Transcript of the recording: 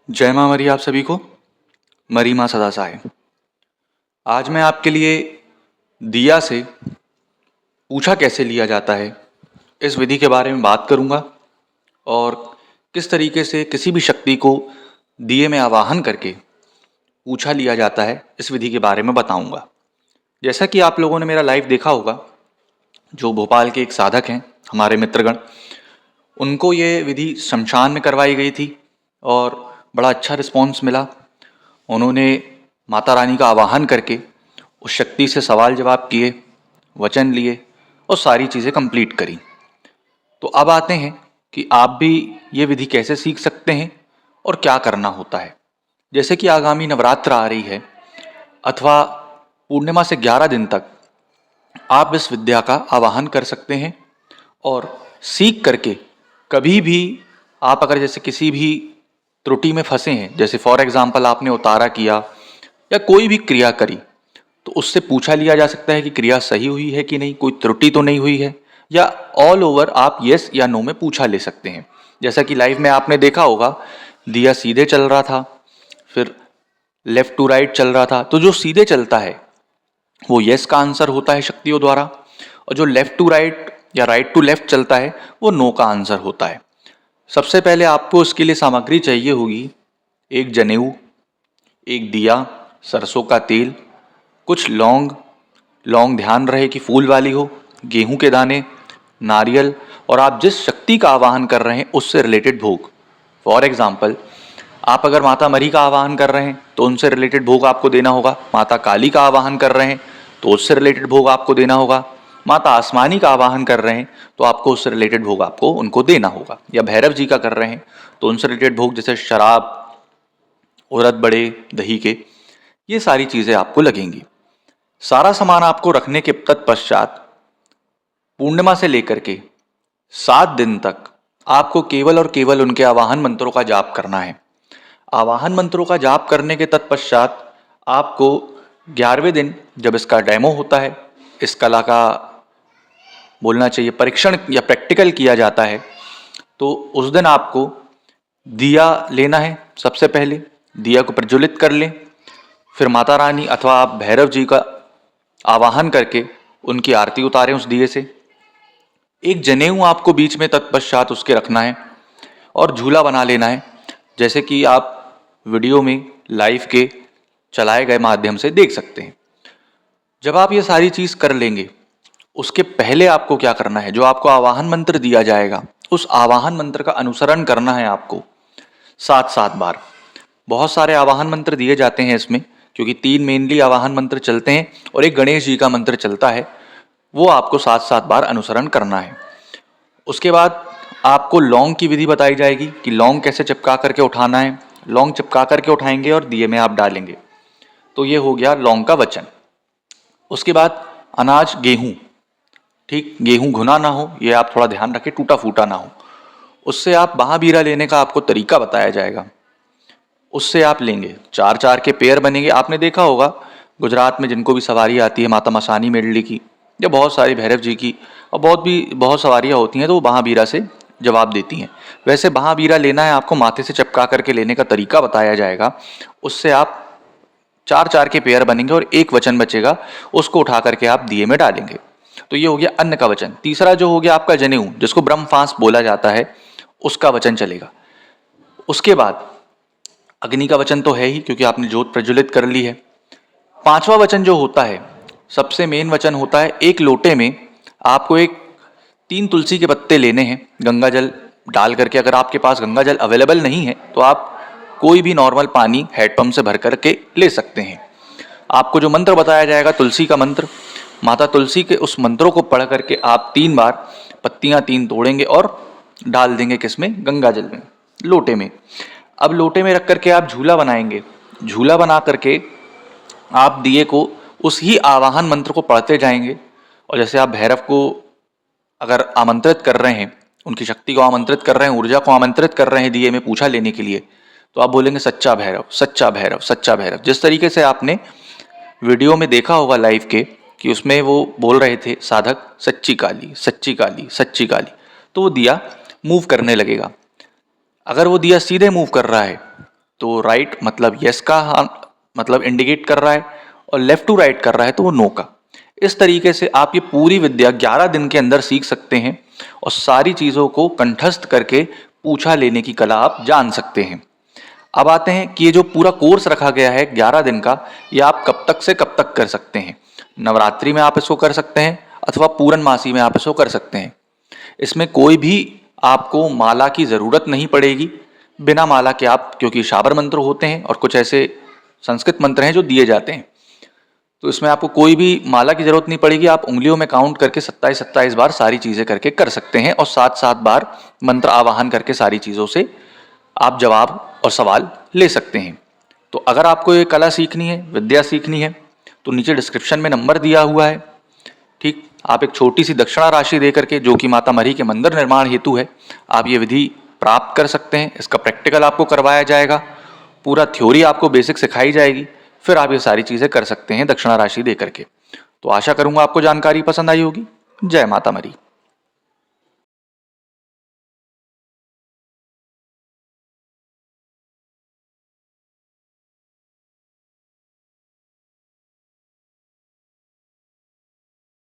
जय माँ मरी आप सभी को। मरी माँ सदा सहाय। आज मैं आपके लिए दिया से पूछा कैसे लिया जाता है इस विधि के बारे में बात करूंगा और किस तरीके से किसी भी शक्ति को दिए में आवाहन करके पूछा लिया जाता है इस विधि के बारे में बताऊंगा। जैसा कि आप लोगों ने मेरा लाइव देखा होगा, जो भोपाल के एक साधक हैं हमारे मित्रगण, उनको ये विधि शमशान में करवाई गई थी और बड़ा अच्छा रिस्पॉन्स मिला। उन्होंने माता रानी का आवाहन करके उस शक्ति से सवाल जवाब किए, वचन लिए और सारी चीज़ें कंप्लीट करी। तो अब आते हैं कि आप भी ये विधि कैसे सीख सकते हैं और क्या करना होता है। जैसे कि आगामी नवरात्र आ रही है अथवा पूर्णिमा से 11 दिन तक आप इस विद्या का आवाहन कर सकते हैं और सीख करके कभी भी आप अगर जैसे किसी भी त्रुटि में फंसे हैं, जैसे फॉर एग्जाम्पल आपने उतारा किया या कोई भी क्रिया करी, तो उससे पूछा लिया जा सकता है कि क्रिया सही हुई है कि नहीं, कोई त्रुटि तो नहीं हुई है, या ऑल ओवर आप यस या नो में पूछा ले सकते हैं। जैसा कि लाइव में आपने देखा होगा, दिया सीधे चल रहा था, फिर लेफ्ट टू राइट चल रहा था, तो जो सीधे चलता है वो यस का आंसर होता है शक्तियों द्वारा, और जो लेफ्ट टू राइट या राइट टू लेफ्ट चलता है वो नो का आंसर होता है। सबसे पहले आपको इसके लिए सामग्री चाहिए होगी एक जनेऊ, एक दिया, सरसों का तेल, कुछ लौंग, लौंग ध्यान रहे कि फूल वाली हो, गेहूं के दाने, नारियल और आप जिस शक्ति का आवाहन कर रहे हैं उससे रिलेटेड भोग। फॉर एग्जाम्पल आप अगर माता मरी का आवाहन कर रहे हैं तो उनसे रिलेटेड भोग आपको देना होगा, माता काली का आवाहन कर रहे हैं तो उससे रिलेटेड भोग आपको देना होगा, माता आसमानी का आवाहन कर रहे हैं तो आपको उससे रिलेटेड भोग आपको उनको देना होगा, या भैरव जी का कर रहे हैं तो उनसे रिलेटेड भोग जैसे शराब, उड़द बड़े, दही के, ये सारी चीज़ें आपको लगेंगी। सारा सामान आपको रखने के तत्पश्चात पूर्णिमा से लेकर के 7 दिन तक आपको केवल और केवल उनके आवाहन मंत्रों का जाप करना है। आवाहन मंत्रों का जाप करने के तत्पश्चात आपको 11वें दिन जब इसका डेमो होता है, इस कला का बोलना चाहिए परीक्षण या प्रैक्टिकल किया जाता है, तो उस दिन आपको दिया लेना है। सबसे पहले दिया को प्रज्वलित कर लें, फिर माता रानी अथवा आप भैरव जी का आवाहन करके उनकी आरती उतारें उस दिए से। एक जनेऊ आपको बीच में तत्पश्चात उसके रखना है और झूला बना लेना है, जैसे कि आप वीडियो में लाइव के चलाए गए माध्यम से देख सकते हैं। जब आप ये सारी चीज़ कर लेंगे, उसके पहले आपको क्या करना है, जो आपको आवाहन मंत्र दिया जाएगा उस आवाहन मंत्र का अनुसरण करना है आपको 7-7 बार। बहुत सारे आवाहन मंत्र दिए जाते हैं इसमें, क्योंकि 3 मेनली आवाहन मंत्र चलते हैं और एक गणेश जी का मंत्र चलता है, वो आपको 7-7 बार अनुसरण करना है। उसके बाद आपको लौंग की विधि बताई जाएगी कि लौंग कैसे चिपका करके उठाना है। लौंग चिपका करके उठाएंगे और दिए में आप डालेंगे, तो ये हो गया लौंग का वचन। उसके बाद अनाज गेहूं, ठीक, गेहूं घुना ना हो, ये आप थोड़ा ध्यान रखें, टूटा फूटा ना हो। उससे आप महाबीरा लेने का आपको तरीका बताया जाएगा, उससे आप लेंगे। 4-4 के पेयर बनेंगे। आपने देखा होगा गुजरात में जिनको भी सवारी आती है माता मसानी मेडली की या बहुत सारी भैरव जी की और बहुत सवारियाँ होती हैं, तो वो महाबीरा से जवाब देती हैं। वैसे महाबीरा लेना है आपको, माथे से चपका करके लेने का तरीका बताया जाएगा। उससे आप 4-4 के पेयर बनेंगे और एक वचन बचेगा, उसको उठा करके आप दिए में डालेंगे। तो ये हो गया अन्न का वचन। तीसरा जो हो गया आपका जनेऊ, जिसको ब्रह्म फांस बोला जाता है, उसका वचन चलेगा। उसके बाद अग्नि का वचन तो है ही, क्योंकि आपने जोत प्रज्वलित कर ली है। 5वां वचन जो होता है, सबसे मेन वचन होता है, एक लोटे में आपको 3 तुलसी के पत्ते लेने हैं, गंगा जल डाल करके। अगर आपके पास गंगा जल अवेलेबल नहीं है तो आप कोई भी नॉर्मल पानी हैंडपंप से भर करके ले सकते हैं। आपको जो मंत्र बताया जाएगा तुलसी का मंत्र, माता तुलसी के उस मंत्रों को पढ़ करके आप 3 बार पत्तियां 3 तोड़ेंगे और डाल देंगे किसमें, गंगा जल में, लोटे में। अब लोटे में रख करके आप झूला बनाएंगे। झूला बना करके आप दिए को उस ही आवाहन मंत्र को पढ़ते जाएंगे, और जैसे आप भैरव को अगर आमंत्रित कर रहे हैं, उनकी शक्ति को आमंत्रित कर रहे हैं, ऊर्जा को आमंत्रित कर रहे हैं दिए में पूछा लेने के लिए, तो आप बोलेंगे सच्चा भैरव, सच्चा भैरव, सच्चा भैरव। जिस तरीके से आपने वीडियो में देखा होगा लाइव के कि उसमें वो बोल रहे थे साधक, सच्ची काली, सच्ची काली, सच्ची काली, तो वो दिया मूव करने लगेगा। अगर वो दिया सीधे मूव कर रहा है तो राइट मतलब यस का मतलब इंडिकेट कर रहा है, और लेफ्ट टू राइट कर रहा है तो वो नो का। इस तरीके से आप ये पूरी विद्या 11 दिन के अंदर सीख सकते हैं और सारी चीज़ों को कंठस्थ करके पूछा लेने की कला आप जान सकते हैं। अब आते हैं कि ये जो पूरा कोर्स रखा गया है 11 दिन का, ये आप कब तक से कब तक कर सकते हैं। नवरात्रि में आप इसको कर सकते हैं अथवा पूरनमासी में आप इसको कर सकते हैं। इसमें कोई भी आपको माला की ज़रूरत नहीं पड़ेगी। बिना माला के आप, क्योंकि शाबर मंत्र होते हैं और कुछ ऐसे संस्कृत मंत्र हैं जो दिए जाते हैं, तो इसमें आपको कोई भी माला की जरूरत नहीं पड़ेगी। आप उंगलियों में काउंट करके 27-27 बार सारी चीज़ें करके कर सकते हैं और 7-7 बार मंत्र आवाहन करके सारी चीज़ों से आप जवाब और सवाल ले सकते हैं। तो अगर आपको ये कला सीखनी है, विद्या सीखनी है, तो नीचे डिस्क्रिप्शन में नंबर दिया हुआ है। ठीक, आप एक छोटी सी दक्षिणा राशि दे करके, जो कि माता मरी के मंदिर निर्माण हेतु है, आप ये विधि प्राप्त कर सकते हैं। इसका प्रैक्टिकल आपको करवाया जाएगा, पूरा थ्योरी आपको बेसिक सिखाई जाएगी, फिर आप ये सारी चीज़ें कर सकते हैं दक्षिणा राशि दे करके। तो आशा करूंगा आपको जानकारी पसंद आई होगी। जय माता मरी।